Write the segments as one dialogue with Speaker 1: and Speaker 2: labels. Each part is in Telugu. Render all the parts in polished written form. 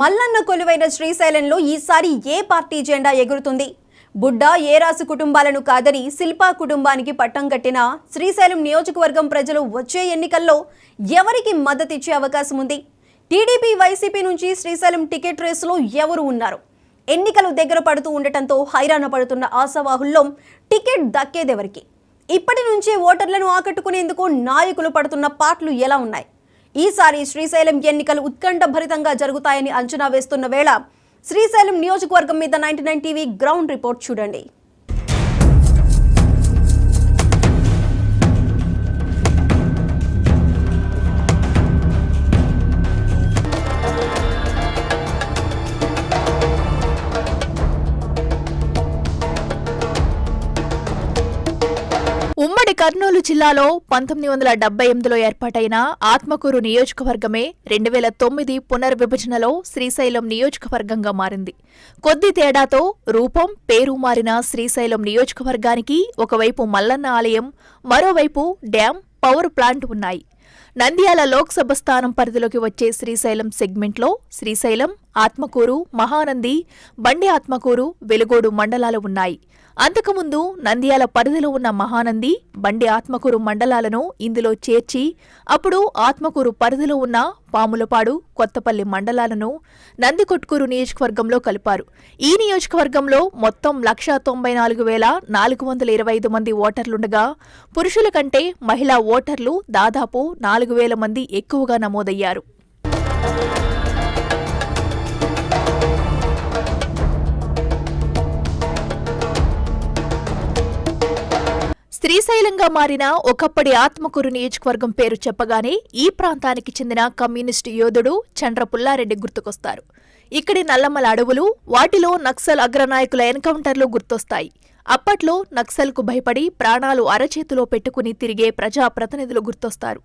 Speaker 1: మల్లన్న కొలువైన శ్రీశైలంలో ఈసారి ఏ పార్టీ జెండా ఎగురుతుంది? బుడ్డా ఏరాసు కుటుంబాలను కాదని శిల్పా కుటుంబానికి పట్టం కట్టిన శ్రీశైలం నియోజకవర్గం ప్రజలు వచ్చే ఎన్నికల్లో ఎవరికి మద్దతిచ్చే అవకాశం ఉంది? టీడీపీ వైసీపీ నుంచి శ్రీశైలం టికెట్ రేసులో ఎవరు ఉన్నారు? ఎన్నికలు దగ్గర పడుతూ ఉండటంతో హైరాణ పడుతున్న ఆశావాహుల్లో టికెట్ దక్కేదెవరికి? ఇప్పటి నుంచే ఓటర్లను ఆకట్టుకునేందుకు నాయకులు పడుతున్న పాటలు ఎలా ఉన్నాయి? ఈసారి శ్రీశైలం ఎన్నికలు ఉత్కంఠభరితంగా జరుగుతాయని అంచనా వేస్తున్న వేళ శ్రీశైలం నియోజకవర్గం మీద 99 టీవీ గ్రౌండ్ రిపోర్ట్ చూడండి.
Speaker 2: ఉమ్మడి కర్నూలు జిల్లాలో 1978లో ఏర్పాటైన ఆత్మకూరు నియోజకవర్గమే 2009 పునర్విభజనలో శ్రీశైలం నియోజకవర్గంగా మారింది. కొద్ది తేడాతో రూపం, పేరు మారిన శ్రీశైలం నియోజకవర్గానికి ఒకవైపు మల్లన్న ఆలయం, మరోవైపు డ్యాం, పవర్ ప్లాంట్ ఉన్నాయి. నంద్యాల లోక్సభ స్థానం పరిధిలోకి వచ్చే శ్రీశైలం సెగ్మెంట్లో శ్రీశైలం, ఆత్మకూరు, మహానంది, బండి ఆత్మకూరు, వెలుగోడు మండలాలు ఉన్నాయి. అంతకుముందు నంద్యాల పరిధిలో ఉన్న మహానంది, బండి ఆత్మకూరు మండలాలను ఇందులో చేర్చి అప్పుడు ఆత్మకూరు పరిధిలో ఉన్న పాములపాడు, కొత్తపల్లి మండలాలను నందికొట్కూరు నియోజకవర్గంలో కలిపారు. ఈ నియోజకవర్గంలో మొత్తం 194,425 మంది ఓటర్లుండగా పురుషుల కంటే మహిళా ఓటర్లు దాదాపు 4,000 మంది ఎక్కువగా నమోదయ్యారు. శ్రీశైలంగా మారిన ఒకప్పటి ఆత్మకూరు నియోజకవర్గం పేరు చెప్పగానే ఈ ప్రాంతానికి చెందిన కమ్యూనిస్టు యోధుడు చండ్ర పుల్లారెడ్డి గుర్తుకొస్తారు. ఇక్కడి నల్లమల అడవులు, వాటిలో నక్సల్ అగ్రనాయకుల ఎన్కౌంటర్లు గుర్తొస్తాయి. అప్పట్లో నక్సల్కు భయపడి ప్రాణాలు అరచేతిలో పెట్టుకుని తిరిగే ప్రజాప్రతినిధులు గుర్తొస్తారు.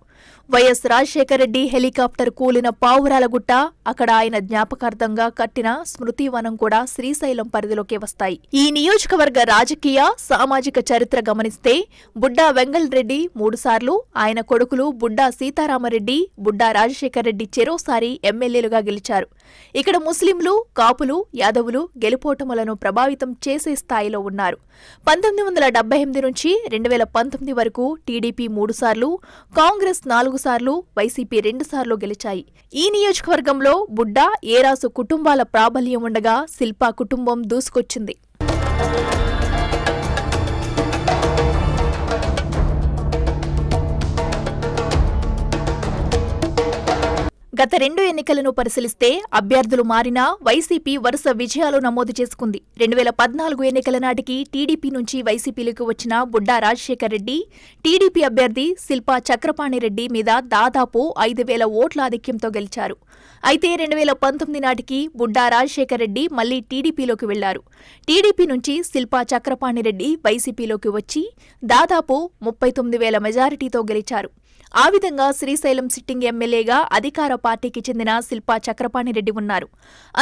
Speaker 2: వైఎస్ రాజశేఖర రెడ్డి హెలికాప్టర్ కూలిన పావురాలగుట్ట, అక్కడ ఆయన జ్ఞాపకార్థంగా కట్టిన స్మృతివనం కూడా శ్రీశైలం పరిధిలోకి వస్తాయి. ఈ నియోజకవర్గ రాజకీయ, సామాజిక చరిత్ర గమనిస్తే బుడ్డా వెంగళ్ రెడ్డి 3 సార్లు, ఆయన కొడుకులు బుడ్డా సీతారామరెడ్డి, బుడ్డా రాజశేఖర రెడ్డి చెరోసారి ఎమ్మెల్యేలుగా గెలిచారు. ఇక్కడ ముస్లింలు, కాపులు, యాదవులు గెలుపోటములను ప్రభావితం చేసే స్థాయిలో ఉన్నారు. 1978 నుంచి 2019 వరకు టీడీపీ 3 సార్లు, కాంగ్రెస్ 4 సార్లు, వైసీపీ 2 సార్లు గెలిచాయి. ఈ నియోజకవర్గంలో బుడ్డా ఏరాసు కుటుంబాల ప్రాబల్యం ఉండగా శిల్పా కుటుంబం దూసుకొచ్చింది. గత 2 ఎన్నికలను పరిశీలిస్తే అభ్యర్థులు మారినా వైసీపీ వరుస విజయాలు నమోదు చేసుకుంది. 2014 ఎన్నికల నాటికి టీడీపీ నుంచి వైసీపీలోకి వచ్చిన బుడ్డా రాజశేఖర్ రెడ్డి, టీడీపీ అభ్యర్థి శిల్పా చక్రపాణిరెడ్డి మీద దాదాపు 5,000 ఓట్ల ఆధిక్యంతో గెలిచారు. అయితే 2019 నాటికి బుడ్డా రాజశేఖర్ రెడ్డి మళ్లీ టీడీపీలోకి వెళ్లారు. టీడీపీ నుంచి శిల్పా చక్రపాణిరెడ్డి వైసీపీలోకి వచ్చి దాదాపు 39,000 మెజారిటీతో గెలిచారు. ఆ విధంగా శ్రీశైలం సిట్టింగ్ ఎమ్మెల్యేగా అధికార పార్టీకి చెందిన శిల్పా చక్రపాణిరెడ్డి ఉన్నారు.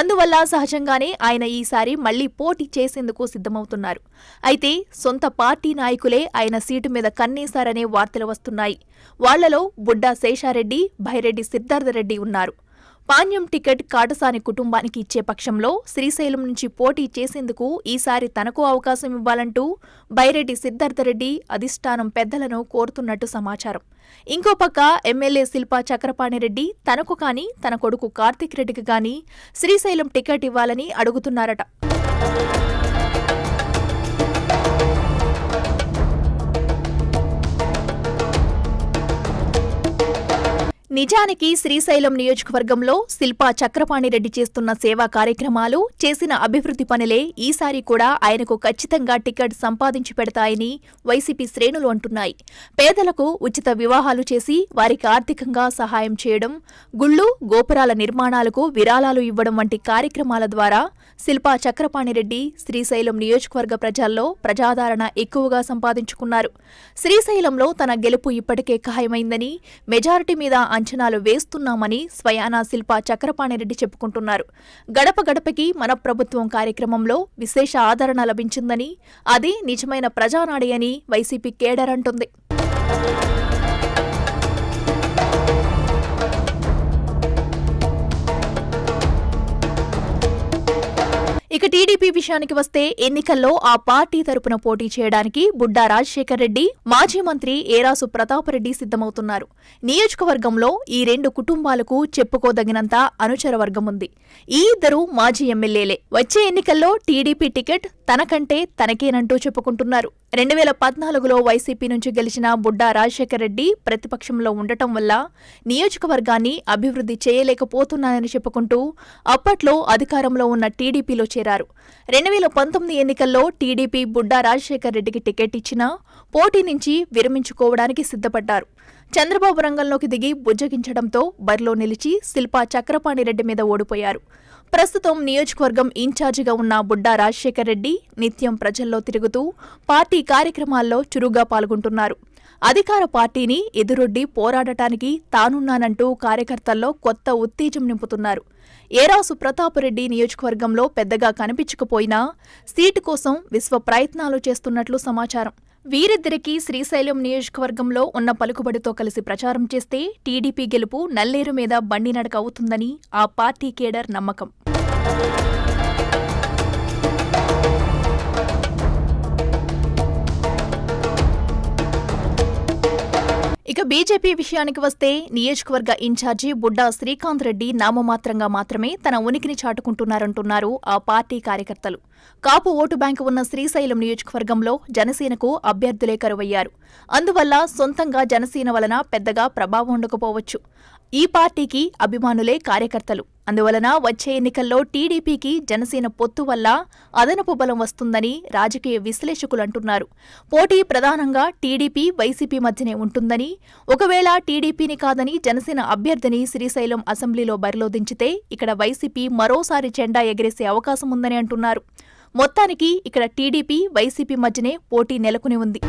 Speaker 2: అందువల్ల సహజంగానే ఆయన ఈసారి మళ్లీ పోటీ చేసేందుకు సిద్ధమవుతున్నారు. అయితే సొంత పార్టీ నాయకులే ఆయన సీటు మీద కన్నేశారనే వార్తలు వస్తున్నాయి. వాళ్లలో బుడ్డా శేషారెడ్డి, భైరెడ్డి సిద్ధార్థరెడ్డి ఉన్నారు. పాణ్యం టికెట్ కాటసాని కుటుంబానికి ఇచ్చే పక్షంలో శ్రీశైలం నుంచి పోటీ చేసేందుకు ఈసారి తనకు అవకాశం ఇవ్వాలంటూ బైరెడ్డి సిద్ధార్థరెడ్డి అధిష్టానం పెద్దలను కోరుతున్నట్టు సమాచారం. ఇంకోపక్క ఎమ్మెల్యే శిల్పా చక్రపాణిరెడ్డి తనకు కానీ తన కొడుకు కార్తిక్ రెడ్డికి కానీ శ్రీశైలం టికెట్ ఇవ్వాలని అడుగుతున్నారట. నిజానికి శ్రీశైలం నియోజకవర్గంలో శిల్పా చక్రపాణిరెడ్డి చేస్తున్న సేవా కార్యక్రమాలు, చేసిన అభివృద్ధి పనులే ఈసారి కూడా ఆయనకు ఖచ్చితంగా టికెట్ సంపాదించి పెడతాయని వైసీపీ శ్రేణులు అంటున్నాయి. పేదలకు ఉచిత వివాహాలు చేసి వారికి ఆర్థికంగా సహాయం చేయడం, గుళ్లు, గోపురాల నిర్మాణాలకు విరాళాలు ఇవ్వడం వంటి కార్యక్రమాల ద్వారా శిల్పా చక్రపాణిరెడ్డి శ్రీశైలం నియోజకవర్గ ప్రజల్లో ప్రజాదరణ ఎక్కువగా సంపాదించుకున్నారు. శ్రీశైలంలో తన గెలుపు ఇప్పటికే ఖాయమైందని, మెజారిటీ మీద అంచనాలు వేస్తున్నామని స్వయానా శిల్పా చక్రపాణిరెడ్డి చెప్పుకుంటున్నారు. గడప గడపకి మన ప్రభుత్వం కార్యక్రమంలో విశేష ఆదరణ లభించిందని, అది నిజమైన ప్రజానాడి అని వైసీపీ కేడర్ అంటుంది. ఇక టీడీపీ విషయానికి వస్తే ఎన్నికల్లో ఆ పార్టీ తరపున పోటీ చేయడానికి బుడ్డా రాజశేఖర్ రెడ్డి, మాజీ మంత్రి ఏరాసు ప్రతాపరెడ్డి సిద్ధమవుతున్నారు. నియోజకవర్గంలో ఈ రెండు కుటుంబాలకు చెప్పుకోదగినంత అనుచర వర్గం ఉంది. ఈ ఇద్దరు మాజీ ఎమ్మెల్యేలే. వచ్చే ఎన్నికల్లో టీడీపీ టికెట్ తనకంటే తనకేనంటూ చెప్పుకుంటున్నారు. 2014లో వైసీపీ నుంచి గెలిచిన బుడ్డా రాజశేఖర్ రెడ్డి ప్రతిపక్షంలో ఉండటం వల్ల నియోజకవర్గాన్ని అభివృద్ధి చేయలేకపోతున్నానని చెప్పుకుంటూ అప్పట్లో అధికారంలో ఉన్న టీడీపీలో చేరారు. 2019 ఎన్నికల్లో టీడీపీ బుడ్డా రాజశేఖర్ రెడ్డికి టికెట్ ఇచ్చినా పోటీ నుంచి విరమించుకోవడానికి సిద్ధపడ్డారు. చంద్రబాబు రంగంలోకి దిగి బుజ్జగించడంతో బరిలో నిలిచి శిల్పా చక్రపాణిరెడ్డి మీద ఓడిపోయారు. ప్రస్తుతం నియోజకవర్గం ఇన్ఛార్జిగా ఉన్న బుడ్డా రాజశేఖర్ రెడ్డి నిత్యం ప్రజల్లో తిరుగుతూ పార్టీ కార్యక్రమాల్లో చురుగ్గా పాల్గొంటున్నారు. అధికార పార్టీని ఎదురొడ్డి పోరాడటానికి తానున్నానంటూ కార్యకర్తల్లో కొత్త ఉత్తేజం నింపుతున్నారు. ఏరాసు ప్రతాపరెడ్డి నియోజకవర్గంలో పెద్దగా కనిపించకపోయినా సీటు కోసం విశ్వ ప్రయత్నాలు చేస్తున్నట్లు సమాచారం. వీరిద్దరికీ శ్రీశైలం నియోజకవర్గంలో ఉన్న పలుకుబడితో కలిసి ప్రచారం చేస్తే టీడీపీ గెలుపు నల్లేరు మీద బండి నడక అవుతుందని ఆ పార్టీ కేడర్ నమ్మకం. ఇక బీజేపీ విషయానికి వస్తే నియోజకవర్గ ఇన్ఛార్జి బుడ్డా శ్రీకాంత్ రెడ్డి నామమాత్రంగా మాత్రమే తన ఉనికిని చాటుకుంటున్నారంటున్నారు ఆ పార్టీ కార్యకర్తలు. కాపు ఓటు బ్యాంకు ఉన్న శ్రీశైలం నియోజకవర్గంలో జనసేనకు అభ్యర్థులే కరువయ్యారు. అందువల్ల సొంతంగా జనసేన వలన పెద్దగా ప్రభావం ఉండకపోవచ్చు. ఈ పార్టీకి అభిమానులే కార్యకర్తలు. అందువలన వచ్చే ఎన్నికల్లో టీడీపీకి జనసేన పొత్తు వల్ల అదనపు బలం వస్తుందని రాజకీయ విశ్లేషకులు అంటున్నారు. పోటీ ప్రధానంగా టీడీపీ, వైసీపీ మధ్యనే ఉంటుందని, ఒకవేళ టీడీపీని కాదని జనసేన అభ్యర్థిని శ్రీశైలం అసెంబ్లీలో బరిలో దించితే ఇక్కడ వైసీపీ మరోసారి జెండా ఎగరేసే అవకాశం ఉందని అంటున్నారు. మొత్తానికి ఇక్కడ టీడీపీ, వైసీపీ మధ్యనే పోటీ నెలకొని ఉంది.